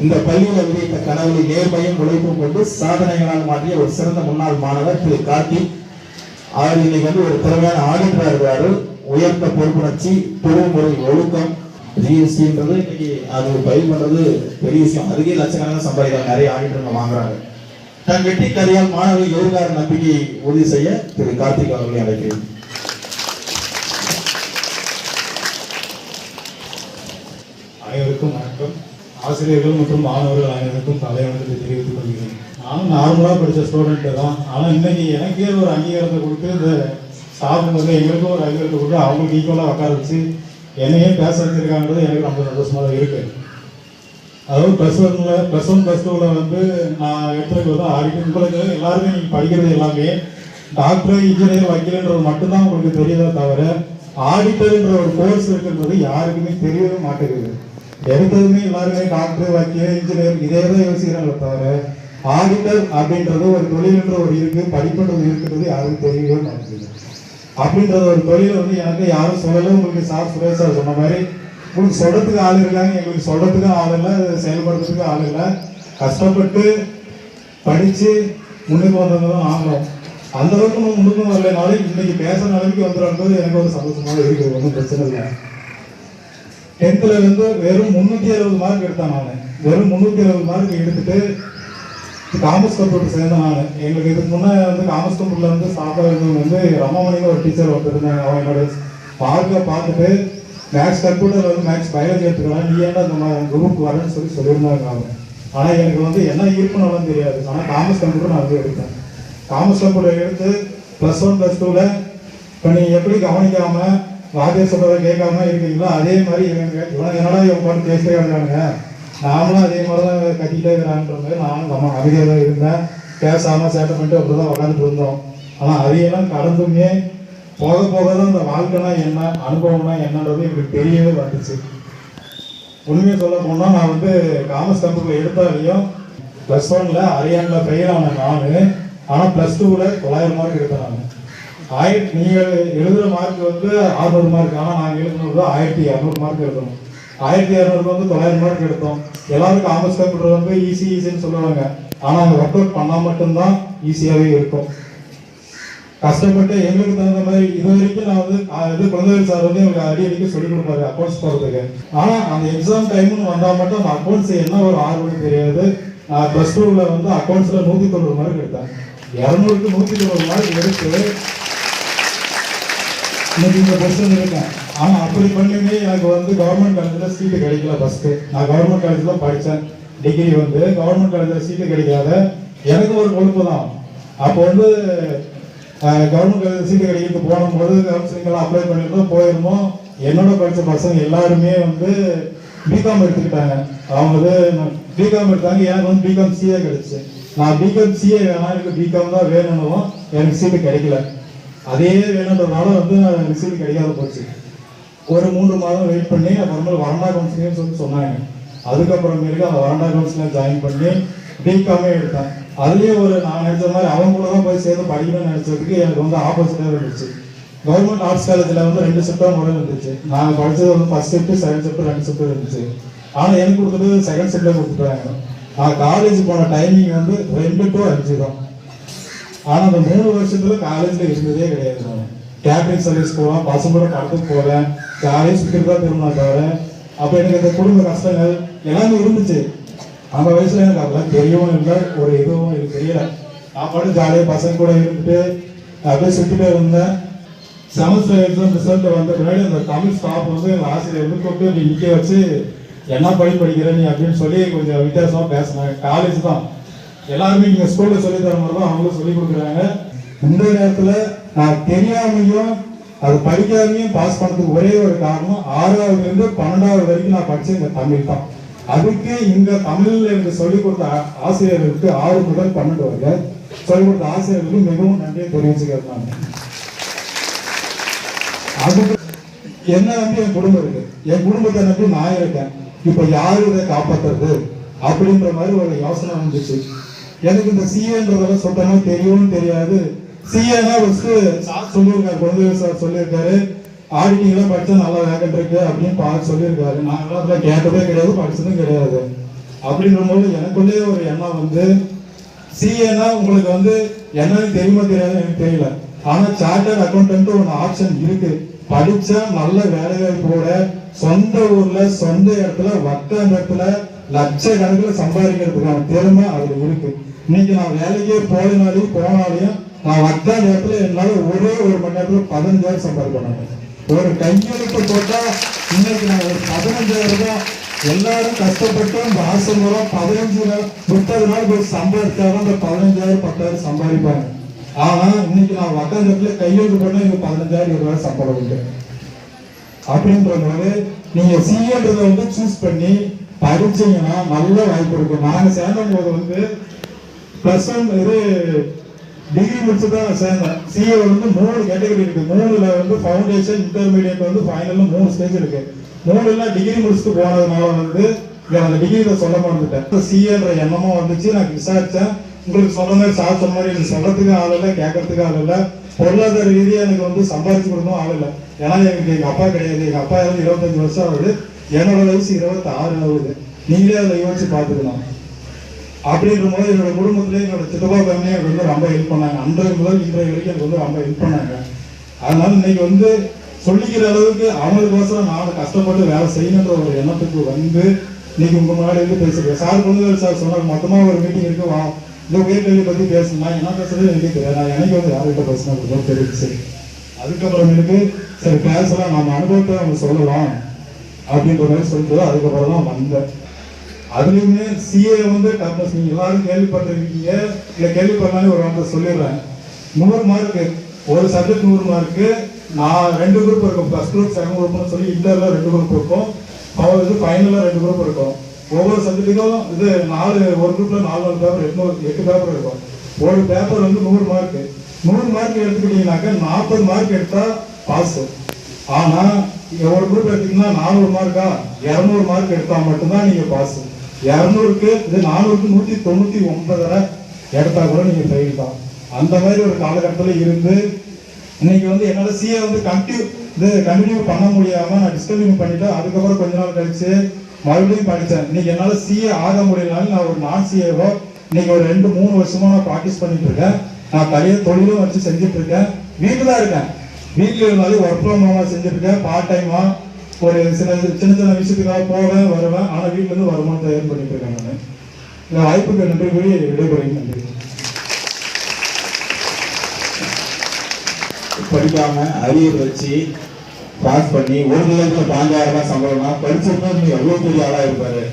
இந்த பள்ளியில் விதித்த கனவை நேர்மையும் உழைப்பும் கொண்டு சாதனைகளால் மாற்றிய ஒரு சிறந்த முன்னாள் மாணவர் திரு கார்த்தி. அவர் இன்னைக்கு ஒரு திறமையான ஆடிட்டரா இருக்காரு. உயர்ந்த பொறுப்புணர்ச்சி, தொழில்முறை ஒழுக்கம், ஜிஎஸ்டின்றது இன்னைக்கு அது பயில் பண்றது பெரிய விஷயம். அதுக்கே லட்சக்கணக்கான சம்பாதிக்கிறாங்க, நிறைய ஆடிட்டர்கள் வாங்குறாங்க. தன் வெற்றி கதையால் மாணவர்கள் எதிர்கால நம்பிக்கையை உறுதி செய்ய திரு கார்த்திக் அவர்களை அழைக்கிறேன். அனைவருக்கும் வணக்கம். ஆசிரியர்கள் மற்றும் மாணவர்கள் அனைவருக்கும் தலைவணக்கத்தை தெரிவித்துக் கொள்கிறேன். நானும் நார்மலாக படித்த ஸ்டூடெண்ட்டு தான். ஆனால் இன்னைக்கு எனக்கே ஒரு அங்கீகாரத்தை கொடுத்து இந்த ஸ்டாஃப் எங்களுக்கும் ஒரு அங்கீகாரத்தை கொடுத்து அவங்களுக்கு ஈக்குவலாக உட்கார வச்சு என்னையே பேச வச்சிருக்காங்கிறது எனக்கு ரொம்ப சந்தோஷமாக தான் இருக்குது. அதாவது +1 +2 நான் எடுத்துக்கிறது தான் ஆடிட்டு. உங்களுக்கு எல்லாருமே நீங்கள் படிக்கிறது எல்லாமே டாக்டர், இன்ஜினியர், வக்கீல்ன்றது மட்டும்தான் உங்களுக்கு தெரியுதே தவிர ஆடிட்டர்ன்ற ஒரு கோர்ஸ் இருக்கிறது யாருக்குமே தெரியவே மாட்டேங்குது. எடுத்ததுமே எல்லாருமே டாக்டர், வக்கீல், இன்ஜினியர் இதே தான் யோசிக்கிறாங்களே தவிர ஆடிட்டர் அப்படின்றது ஒரு தொழில்ன்ற ஒரு இருக்கு, படிப்புன்றது இருக்கிறது யாருக்கும் தெரியவே மாட்டேங்குது. அப்படின்றது ஒரு தொழில் எனக்கு யாரும் சொல்லலை. உங்களுக்கு சார் சுரேஷ் சார் சொன்ன மாதிரி உங்களுக்கு சொல்றதுக்கு ஆள் இருக்காங்க, எங்களுக்கு சொல்றதுக்கு ஆள் இல்லை, செயல்படுறதுக்கு ஆள் இல்லை. கஷ்டப்பட்டு படித்து முன்னுக்கு வந்தவங்க தான் நாங்களும். அந்த அளவுக்கு நம்ம முன்னுக்கும் வரலைனாலும் இன்னைக்கு பேசுகிற நிலைமைக்கு வந்துடுறது எனக்கு ஒரு சந்தோஷமாக இருக்குது. ஒன்றும் பிரச்சனை இல்லை. 10th வெறும் 360 மார்க் எடுத்தேன். நான் வெறும் 360 மார்க் எடுத்துட்டு காமர்ஸ் கம்ப்யூட்டர் சேர்ந்தேன். நான் எங்களுக்கு இதுக்கு முன்னே காமர்ஸ் கம்ப்யூட்டரில் ஸ்டாஃபாக இருந்தவங்க ரமாமணின்னு ஒரு டீச்சர் ஒருத்தருந்தாங்க. அவங்க என்னோட மார்க்கை பார்த்துட்டு மேக்ஸ் கம்ப்யூட்டர் மேக்ஸ் பயாலஜி எடுத்துக்கலாம், நீ ஏன்னா அந்த குரூப் வரேன்னு சொல்லியிருந்தாங்க. அவங்க ஆனால் எனக்கு என்ன ஈர்ப்புனாலும் தெரியாது. ஆனால் காமர்ஸ் கம்ப்யூட்டர் நான் எடுத்தேன். காமர்ஸ் கம்ப்யூட்டர் எடுத்து +1 +2 இப்போ நீங்கள் எப்படி கவனிக்காமல் வாத்தியார் சொல்கிறத கேட்காம இருக்கீங்களோ அதே மாதிரி என்னடா இவங்க பாட்டு பேசிட்டே இருக்காங்க, நாமளும் அதே மாதிரி தான் கட்டிக்கிட்டே இருக்கிறான்ற மாதிரி நானும் அமைதியாக தான் இருந்தேன். பேசாமல் சேட்டை பண்ணிட்டு அப்படி தான் உட்காந்துட்டு இருந்தோம். ஆனால் அதையெல்லாம் கடந்துமே போக போக தான் இந்த வாழ்க்கைனா என்ன, அனுபவம்னா என்னன்றது எங்களுக்கு தெரியவே வந்துச்சு. உண்மையை சொல்ல போனால் நான் காமர்ஸ் கம்ப்யூட்டர் எடுத்தாலையும் +1 அரையாண்டில் ஃபெயில் ஆனேன் நான். ஆனால் +2 900 மார்க் எடுத்தேன் நான். நீங்கள் எழுதுகிற மார்க் 600 மார்க், ஆனால் நாங்கள் எழுதுனது 1200 மார்க் எடுத்தோம். 1200 900 மார்க் எடுத்தோம். எல்லாரும் காமர்ஸ் கம்ப்யூட்டர் ஈஸின்னு சொல்லுவாங்க. ஆனால் அவங்க ஒர்க் அவுட் பண்ணால் மட்டும்தான் ஈஸியாகவே இருக்கும். கஷ்டப்பட்டு எங்களுக்கு தகுந்த மாதிரி இது வரைக்கும் நான் குழந்தைகள் சார் எங்களுக்கு அடிக்கடி சொல்லிக் கொடுப்பாரு அக்கௌண்ட்ஸ் போகிறதுக்கு. ஆனால் அந்த எக்ஸாம் டைம்னு வந்தால் மட்டும் அந்த அக்கௌண்ட்ஸ் என்ன ஒரு ஆர்வம் தெரியாது. நான் +2 அக்கௌண்ட்ஸில் 190 மார்க் எடுத்தேன். 200க்கு 190 மார்க் எடுத்து இன்னைக்கு இந்த பொசிஷன் இருக்கேன். ஆனால் அப்படி பண்ணியுமே எனக்கு கவர்மெண்ட் காலேஜில் சீட்டு கிடைக்கல. ஃபஸ்ட்டு நான் கவர்மெண்ட் காலேஜில் படித்தேன். டிகிரி கவர்மெண்ட் காலேஜில் சீட்டு கிடைக்காத எனக்கு ஒரு கொழுப்பு தான். அப்போ கவர்மெண்ட் காலேஜ் சீட்டு கிடைக்கிறது போகும்போது கவுன்சிலிங்கெல்லாம் அப்ளை பண்ணிட்டு போயிருந்தோம். என்னோட படித்த பசங்க எல்லாருமே பிகாம் எடுத்துக்கிட்டாங்க. அவங்க பிகாம் எடுத்தாங்க. எனக்கு பிகாம் சிஏ கிடைச்சு. நான் பிகாம் சிஏ வேணாம், எனக்கு பிகாம் தான் வேணும்னு எனக்கு சீட்டு கிடைக்கல. அதே வேணுன்றதுனால எனக்கு சீட்டு கிடைக்காத போச்சு. ஒரு 3 மாதம் வெயிட் பண்ணி அப்புறமேல வராண்டா கவுன்சிலிங்னு சொன்னாங்க. அதுக்கப்புறமேலுக்கு அந்த வராண்டா கவுன்சிலிங் ஜாயின் பண்ணி பிகாமே எடுத்தேன். அதுலேயும் நான் நினச்ச மாதிரி அவங்க கூட தான் போய் சேர்ந்து படிக்கணும்னு நினச்சதுக்கு எனக்கு ஆப்போசிட்டாக இருந்துச்சு. கவர்மெண்ட் ஆர்ட்ஸ் காலேஜில் 2 ஷிஃப்டாக முறை இருந்துச்சு. நாங்கள் படித்தது first shift, second shift, 2 shift இருந்துச்சு. ஆனால் எனக்கு கொடுத்தது செகண்ட் ஷிஃப்டில் கொடுத்துட்டாங்க. நான் காலேஜ் போன டைமிங் 2 to 5 தான். ஆனால் அந்த 3 வருஷத்துல காலேஜில் இருந்ததே கிடையாது. நான் கேட்ரிங் சர்வீஸ் போவேன், பசங்களோட படத்துக்கு போவேன், காலேஜ் சுற்றிட்டு தான் திரும்பினா தவிர அப்போ எனக்கு இந்த குடும்ப கஷ்டங்கள் எல்லாமே இருந்துச்சு. அந்த வயசுல எனக்கு அதெல்லாம் தெரியவும் இல்லை, ஒரு இதுவும் எனக்கு தெரியல. நான் பாட்டு ஜாலியாக பசங்க கூட இருந்துட்டு அப்படியே சுற்றிட்டே இருந்தேன். செமஸ்டர் எக்ஸாம் ரிசல்ட் வந்த பின்னாடி அந்த தமிழ் ஸ்டாஃப் எங்கள் ஆசிரியர் கூப்பிட்டு நீ நிற்க வச்சு என்ன படிக்கிற நீ அப்படின்னு சொல்லி கொஞ்சம் வித்தியாசமாக பேசினாங்க. காலேஜ் தான் எல்லாருமே நீங்கள் ஸ்கூலில் சொல்லி தர மாதிரி தான் அவங்களும் சொல்லி கொடுக்குறாங்க. இந்த நேரத்தில் நான் தெரியாமையும் அது படிக்காமையும் பாஸ் பண்ணதுக்கு ஒரே ஒரு காரணம் 6ஆவதுலேருந்து 12ஆவது வரைக்கும் நான் படித்தேன் இந்த தமிழ் தான். அதுக்கு இந்த தமிழில் எனக்கு சொல்லிக் கொடுத்த ஆசிரியர்களுக்கு 6 முதல் 12 வரை சொல்லிக் கொடுத்த ஆசிரியர்களுக்கு மிகவும் நன்றியை தெரிவிச்சுக்கிறேன். நான் அதுக்கு என்ன என் குடும்பம் இருக்கு, என் குடும்பத்தை நம்பி நான் இருக்கேன். இப்ப யாரு இதை காப்பாற்றுறது அப்படின்ற மாதிரி ஒரு யோசனை வந்துச்சு எனக்கு. இந்த சிஏன்றதெல்லாம் சொல்றேன்னா தெரியும் தெரியாது. சிஏனா சார் சொல்லியிருக்காரு, குழந்தைகள் சார் சொல்லியிருக்காரு, ஆடிட்டிங்லாம் படிச்சா நல்லா வேகண்ட் இருக்கு அப்படின்னு பார்த்து சொல்லியிருக்காரு. நாங்களாம் அதெல்லாம் கேட்டதே கிடையாது, படிச்சதும் கிடையாது. அப்படின்ற போது எனக்குள்ளே ஒரு எண்ணம் வந்து சிஏனா உங்களுக்கு வந்து என்னன்னு தெரியுமா தெரியாது எனக்கு தெரியல. ஆனா சார்ட்டர்ட் அக்கௌண்டன்ட் ஒன்று ஆப்ஷன் இருக்கு. படிச்சா நல்ல வேலை வாய்ப்போட சொந்த ஊர்ல சொந்த இடத்துல அந்த இடத்துல லட்சக்கணக்கில் சம்பாதிக்கிறதுக்கான திறமை அதுல இருக்கு. இன்னைக்கு நான் வேலைக்கே போனாலையும் நான் அந்த இடத்துல என்னால ஒரே ஒரு மணி நேரத்துல 15,000 சம்பாதிக்கணும். ஒரு கையெழுத்து போட்டா இன்னைக்கு நான் ஒரு 15,000 தான். எல்லாரும் கஷ்டப்பட்டு மாசம் மூலம் 30 நாள் போய் சம்பாதிச்சாலும் அந்த 15,000 10,000 சம்பாதிப்பாங்க. ஆனா இன்னைக்கு நான் வட்டாரத்துல கையெழுத்து போனா எனக்கு 15,000 20,000 சம்பளம் உண்டு. அப்படின்ற போது நீங்க சிஏன்றத வந்து சூஸ் பண்ணி படிச்சீங்கன்னா நல்ல வாய்ப்பு இருக்கும். நாங்க சேர்ந்த போது வந்து +1 இது டிகிரி முடிச்சு தான் சேர்ந்தேன். சிஏ வந்து 3 கேட்டகரி இருக்கு. 3ல வந்து ஃபவுண்டேஷன், இன்டர்மீடியட் வந்து ஃபைனல்ல 3 ஸ்டேஜ் இருக்கு. 3ல டிகிரி முடிச்சுட்டு போனதுனால வந்து அந்த டிகிரியில சொல்ல மறந்துட்டேன். சிஏன்ற எண்ணமும் வந்துச்சு. நான் விசாரிச்சேன். உங்களுக்கு சொல்ற மாதிரி சார் சொன்ன மாதிரி எனக்கு சொல்றதுக்கு ஆள் இல்லை, கேட்கறதுக்கு ஆள் இல்லை. பொருளாதார ரீதியாக எனக்கு வந்து சம்பாதிச்சு கொடுக்கணும் ஆள் இல்லை. ஏன்னா எனக்கு எங்க அப்பா கிடையாது. எங்க அப்பா 25 வருஷம் ஆகுது. என்னோட வயசு 26 ஆகுது. நீங்களே அதை யோசிச்சு பார்த்துக்கணும். அப்படின்ற போது என்னோட குடும்பத்திலே என்னோட சித்தப்பா ஃபேமிலி எனக்கு வந்து ரொம்ப ஹெல்ப் பண்ணாங்க. அன்றைய முதல் இன்றைய வரைக்கும் எனக்கு வந்து ரொம்ப ஹெல்ப் பண்ணாங்க. அதனால இன்னைக்கு வந்து சொல்லிக்கிற அளவுக்கு அவங்களுக்கோசரம் நான் கஷ்டப்பட்டு வேலை செய்யணுன்ற ஒரு எண்ணத்துக்கு வந்து இன்னைக்கு உங்க முன்னாடி வந்து பேசுறேன். சார் கொண்டு சார் சொன்னாங்க மொத்தமா ஒரு மீட்டிங் இருக்கு, வா இந்த உயர்கல்வி பத்தி பேசணும்னா என்ன பேசுறது எனக்கு தெரியாது. நான் எனக்கு வந்து யார்கிட்ட பேசினா தெரிஞ்சு அதுக்கப்புறமேலுக்கு சரி பேசலாம், நம்ம அனுபவத்தை அவங்க சொல்லலாம் அப்படின்ற மாதிரி சொல்லிட்டு அதுக்கப்புறம் தான் வந்தேன். அதுலயுமே சிஏ வந்து டப்னஸ் நீங்க எல்லாரும் கேள்விப்பட்டிருக்கீங்க. இல்ல கேள்விப்படலான்னு ஒரு வார்த்தை சொல்லிடுறேன். 100 மார்க்கு ஒரு சப்ஜெக்ட் 100 மார்க்கு. நான் 2 குரூப் இருக்கும். ஃபர்ஸ்ட் குரூப் செகண்ட் குரூப்னு சொல்லி இன்டர்ல 2 குரூப் இருக்கும். அவர் இது ஃபைனல்ல 2 குரூப் இருக்கும். ஒவ்வொரு சப்ஜெக்ட்டுக்கும் இது ஒரு குரூப்ல 4 பேப்பர் 8 பேப்பர் இருக்கும். ஒரு பேப்பர் வந்து 100 மார்க். 100 மார்க் எடுத்துக்கிட்டீங்கன்னாக்க 40 மார்க் எடுத்தா பாஸ். ஆனா ஒரு குரூப் எடுத்தீங்கன்னா 400 மார்க்கா 200 மார்க் எடுத்தா மட்டும்தான் நீங்க பாஸ். 200க்கு இது 400க்கு 199 எடுத்தா கூட நீங்க ஃபெயில் தான். அந்த மாதிரி ஒரு காலகட்டத்தில் இருந்து இன்னைக்கு வந்து என்னால சிஏ வந்து கண்டினியூ பண்ண முடியாம நான் டிஸ்கண்டினியூ பண்ணிட்டு அதுக்கப்புறம் கொஞ்ச நாள் கழிச்சு மறுபடியும் படித்தேன். இன்னைக்கு என்னால சிஏ ஆக முடியலனாலும் நான் ஒரு நான் சிஏவோ இன்னைக்கு ஒரு 2-3 வருஷமா நான் ப்ராக்டிஸ் பண்ணிட்டு இருக்கேன். நான் தனியாக தொழிலும் வச்சு செஞ்சுட்டு இருக்கேன். வீட்டில் தான் இருக்கேன். வீட்டில் இருந்தாலும் ஒர்க் ஃப்ரம் ஹோமா செஞ்சுட்டு இருக்கேன். பார்ட் டைமா ஒரு சின்ன சின்ன விஷயத்துக்காக போவேன் வருவேன். ஆனா வீட்டுல இருந்து வருமானம் தயார் பண்ணிட்டு இருக்கேன். நான் இந்த வாய்ப்புக்கு நன்றி கூறி விடைபெறுகிறேன். நன்றி. படிக்காம அரியர் வச்சு பாஸ் பண்ணி ஒரு நிலையத்துல 5,000 ரூபாய் சம்பளம்னா படிச்சிருந்தா நீங்க எவ்வளவு பெரிய ஆளா இருப்பாரு.